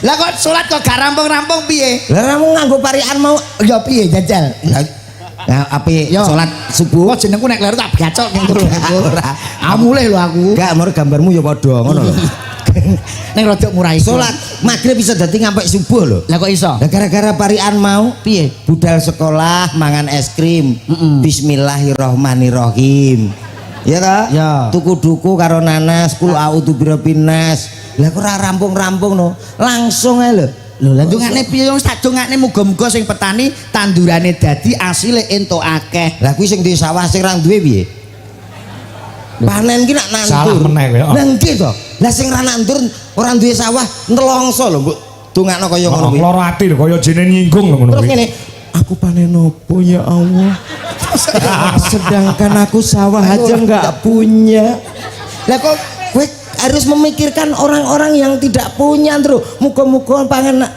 Lah kok salat kok gak rampung-rampung piye? Lah rampung nganggo parikan mau ya piye jajal? Nah, api salat subuh kok jenengku nek kleru tak gacok ning ora. Mulih lho aku. Enggak, mau gambarmu ya padha ngono lho. Ning rada murah iku. Salat magrib bisa dadi ngampe subuh lho. Lah kok iso? Lah gara-gara parikan mau piye? Budal sekolah mangan es krim. Bismillahirrahmanirrahim. Ya ta? Ya. Tuku duku karo nanas, kul a'udzu birabbinas. Lah kok ora rampung-rampung no. Langsung ae lho. Lho lah dongane piye wong tak dongane muga-muga sing petani tandurane dadi asile entuk akeh. Lah kuwi sing duwe sawah sing ra duwe piye? Panen ki nak nandur. Salah meneh kowe. Lah nggih to. Lah sing ra nandur ora duwe sawah nelongso lho mbok dongakno kaya ngono kuwi. Loro ati lho kaya jene nyinggung lho ngono Terus kuwi. ngene, aku panen opo ya Allah? Sedangkan aku sawah aja nggak punya. Lah kok kowe harus memikirkan orang-orang yang tidak punya terus. Muga-muga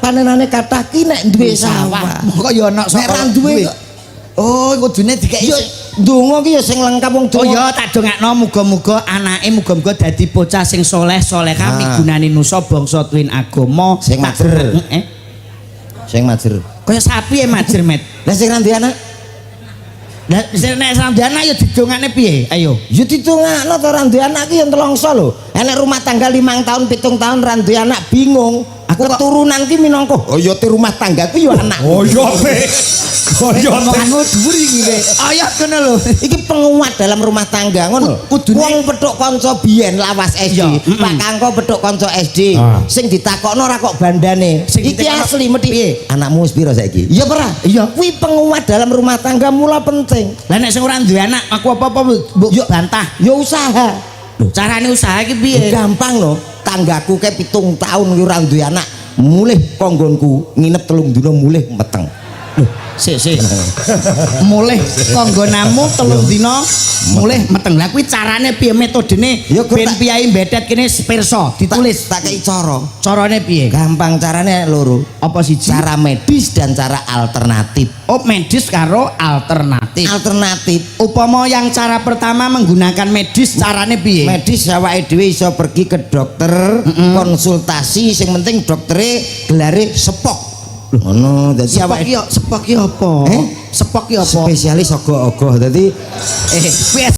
panenane kathah ki nek duwe sawah. Kok ya ana Nek ra duwe oh kudune dikeki ndonga ki ya sing lengkap wong oh tuwa. ya tak dongakno muga-muga anake muga-muga dadi bocah sing saleh-salehah migunani nusa bangsa tuwin agama Sing majer. Sing majer. Kaya sapi majer met. Lah sing ra duwe anak Lah nek sampeyan ya didongakne piye? Ayo. ya ditungakno to ra duwe anak ki ya nelongso lho. Enek rumah tangga 5 tahun 7 tahun ra duwe anak bingung. Keturunan ki minangka oh ya te rumah tanggaku ya anak. Oh iya pe. Oh iya Omonganmu dhuwur iki le. Ayo ngono lho. Iki penguat dalam rumah tangga ngono. Wong petuk kanca biyen lawas SD, Pak Kangko petuk kanca SD. Sing ditakokno ora kok bandane. Iki asli mesti piye? Anakmu wis pira saiki? Iya ora? Iya. Kuwi penguat dalam rumah tangga mula penting. Lah nek sing ora duwe anak aku apa-apa mbok bantah. Ya usaha. Lho carane usaha iki piye? Gampang lho. Tanggaku ke 7 tahun ki ora duwe anak. Mulih konggonku nginep 3 dina mulih meteng. Sik. Mulih kanggonamu 3 dina mulih meteng. Lah kuwi carane piye metodene ben piyai mbedet kene pirsa ditulis tak kei cara. Carane piye? Gampang carane loro. Apa siji? Cara medis dan cara alternatif. Oh medis karo alternatif. Alternatif. Upama yang cara pertama menggunakan medis carane piye? Medis awake dhewe iso pergi ke dokter, konsultasi sing penting doktere gelare sepok. Ngono dadi awake sepok ki apa? Sepok ki apa? Spesialis ogoh-ogoh dadi piye